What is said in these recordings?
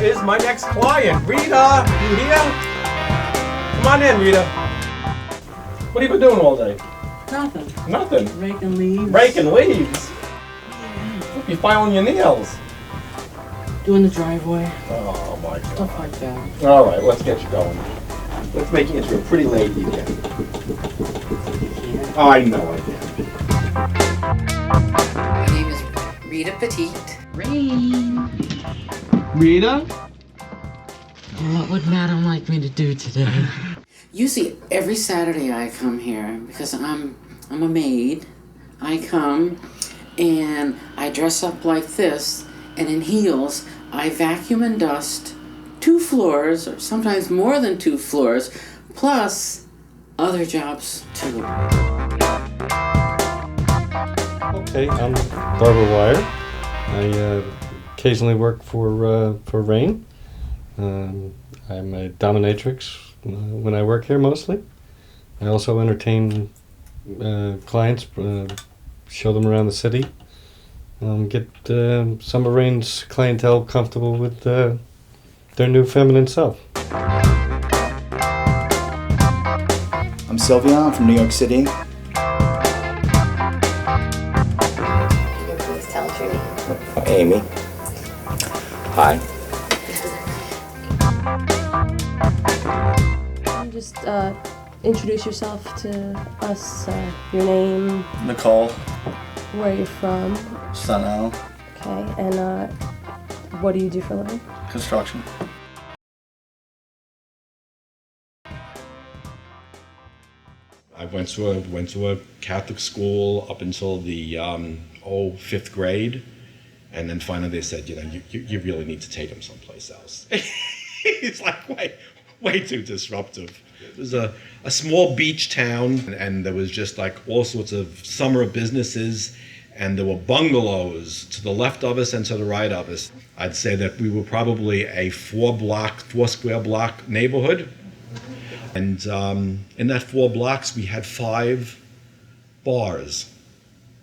is my next client. Rita, you here? Come on in, Rita. What have you been doing all day? Nothing. Nothing? Raking leaves. Raking leaves? Look, you're filing your nails. Doing the driveway. Oh my God. Stuff like that. All right, let's get you going. Let's make it into a pretty late weekend. Oh, I know I can. My name is Rita Petite. Rain. Rita? What would Madam like me to do today? Usually every Saturday I come here because I'm a maid. I come and I dress up like this, and in heels I vacuum and dust 2 floors, or sometimes more than 2 floors, plus other jobs too. Okay, I'm Barbara Wire. I occasionally work for Rain. I'm a dominatrix when I work here mostly. I also entertain clients, show them around the city, get some of Rain's clientele comfortable with their new feminine self. I'm Sylvia, I'm from New York City. Please tell Judy. Amy. Hi. Just introduce yourself to us, your name, Nicole. where you're from, Staten Island. okay, and what do you do for a living? Construction. I went to a Catholic school up until the 5th grade, and then finally they said, you really need to take him someplace else. It's like way too disruptive. It was a small beach town, and there was just like all sorts of summer businesses, and there were bungalows to the left of us and to the right of us. I'd say that we were probably a 4 square block neighborhood. And in that 4 blocks, we had 5 bars.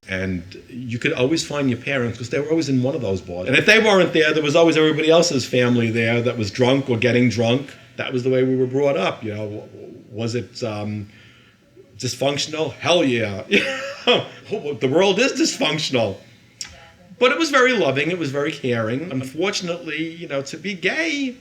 And you could always find your parents because they were always in one of those bars. And if they weren't there, there was always everybody else's family there that was drunk or getting drunk. That was the way we were brought up. Was it dysfunctional? Hell yeah. The world is dysfunctional. But it was very loving. It was very caring. Unfortunately, to be gay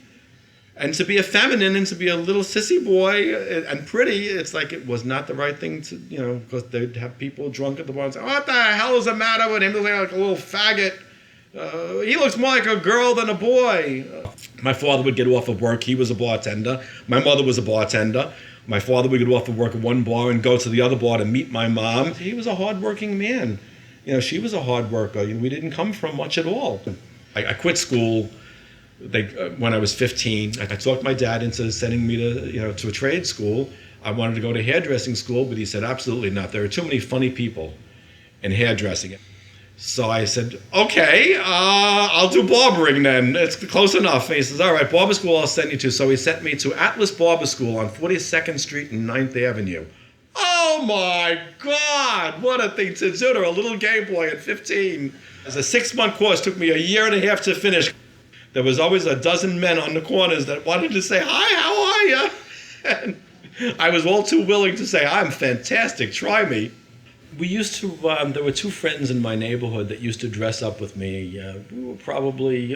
and to be a feminine and to be a little sissy boy and pretty, it's like it was not the right thing to, because they'd have people drunk at the bar and say, what the hell is the matter with him? He looks like a little faggot. He looks more like a girl than a boy. My father would get off of work. He was a bartender. My mother was a bartender. My father would get off of work at one bar and go to the other bar to meet my mom. He was a hardworking man. She was a hard worker. We didn't come from much at all. I quit school when I was 15. I talked my dad into sending me to a trade school. I wanted to go to hairdressing school, but he said, absolutely not. There are too many funny people in hairdressing. So I said, okay, I'll do barbering then. It's close enough. And he says, all right, barber school I'll send you to. So he sent me to Atlas Barber School on 42nd Street and 9th Avenue. Oh my God, what a thing to do to a little gay boy at 15. It's a 6-month course, took me a year and a half to finish. There was always a dozen men on the corners that wanted to say, hi, how are you? And I was all too willing to say, I'm fantastic, try me. We used to, there were 2 friends in my neighborhood that used to dress up with me. We were probably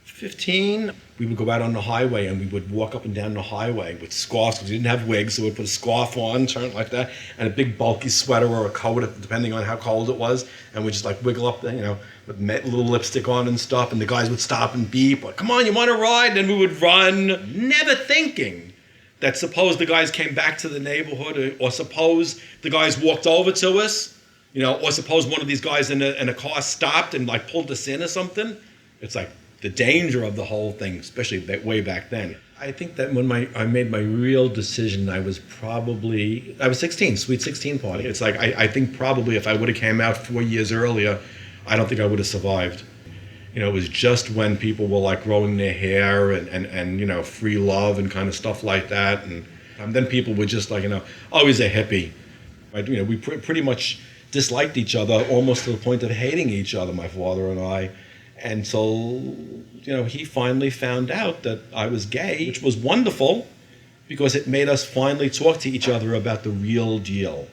15. We would go out on the highway and we would walk up and down the highway with scarves because we didn't have wigs, so we'd put a scarf on, turn it like that, and a big bulky sweater or a coat, depending on how cold it was, and we'd just like wiggle up there, with a little lipstick on and stuff, and the guys would stop and beep, like, come on, you want to ride? And then we would run, never thinking that suppose the guys came back to the neighborhood, or suppose the guys walked over to us, or suppose one of these guys in a car stopped and like pulled us in or something. It's like the danger of the whole thing, especially way back then. I think that when I made my real decision, I was 16, sweet 16 party. It's like, I think probably if I would have came out 4 years earlier, I don't think I would have survived. It was just when people were like growing their hair and free love and kind of stuff like that. And then people were just like, oh, he's a hippie. We pretty much disliked each other almost to the point of hating each other, my father and I. until, he finally found out that I was gay, which was wonderful because it made us finally talk to each other about the real deal.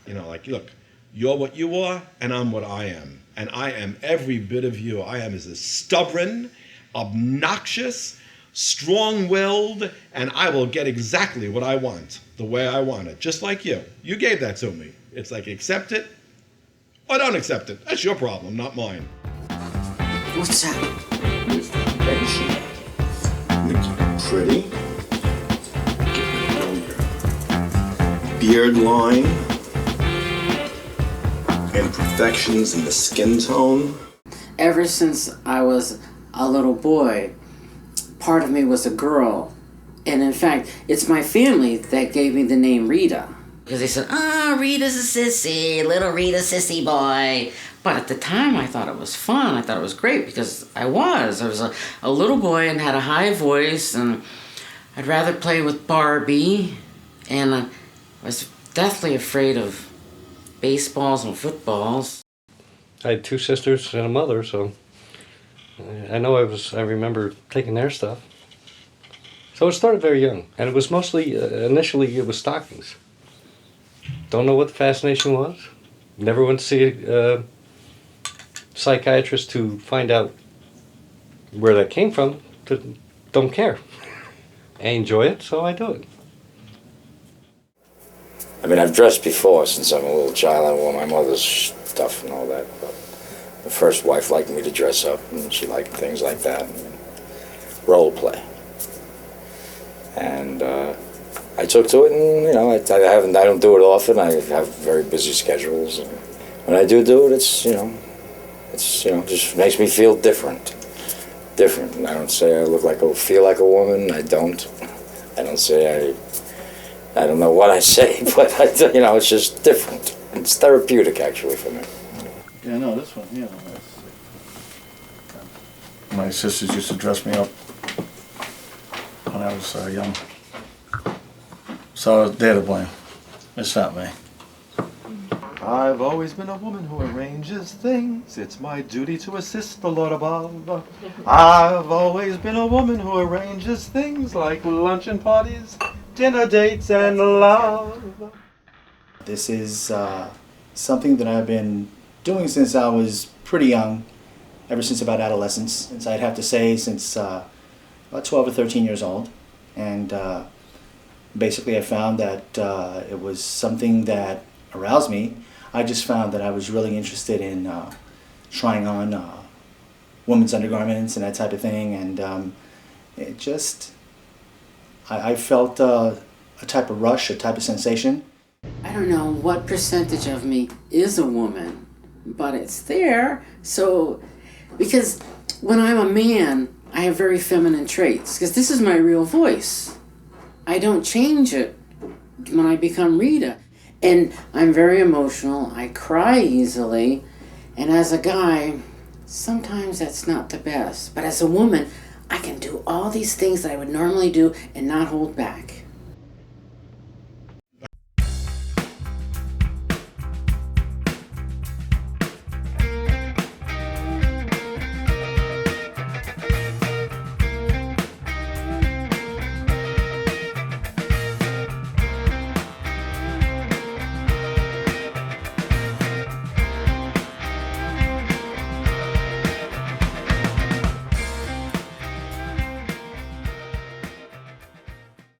Look, you're what you are and I'm what I am. And I am every bit of you. I am as stubborn, obnoxious, strong-willed, and I will get exactly what I want, the way I want it, just like you. You gave that to me. It's like, accept it or don't accept it. That's your problem, not mine. What's that? Pretty. Beard line. Imperfections in the skin tone. Ever since I was a little boy, part of me was a girl. And in fact, it's my family that gave me the name Rita. Because they said, Rita's a sissy, little Rita sissy boy. But at the time, I thought it was fun. I thought it was great because I was a little boy and had a high voice, and I'd rather play with Barbie. And I was deathly afraid of baseballs and footballs. I had 2 sisters and a mother, so I remember taking their stuff. So it started very young, and it was mostly, initially it was stockings. Don't know what the fascination was. Never went to see a psychiatrist to find out where that came from. Don't care. I enjoy it, so I do it. I mean, I've dressed before since I'm a little child. I wore my mother's stuff and all that. But the first wife liked me to dress up, and she liked things like that. And role play. And I took to it, and I don't do it often. I have very busy schedules, and when I do it, it's just makes me feel different. And I don't say I feel like a woman. I don't. I don't say I don't know what I say, but it's just different. It's therapeutic, actually, for me. Yeah, no, this one, my sisters used to dress me up when I was young. So they're to blame. It's not me. I've always been a woman who arranges things. It's my duty to assist the Lord above. I've always been a woman who arranges things like luncheon parties, dinner dates, and love. This is something that I've been doing since I was pretty young, ever since about adolescence. And I'd have to say since about 12 or 13 years old. And basically I found that it was something that aroused me. I just found that I was really interested in trying on women's undergarments and that type of thing. And it just, I felt a type of rush, a type of sensation. I don't know what percentage of me is a woman, but it's there. So, because when I'm a man, I have very feminine traits, because this is my real voice. I don't change it when I become Rita. And I'm very emotional, I cry easily, and as a guy, sometimes that's not the best. But as a woman, I can do all these things that I would normally do and not hold back.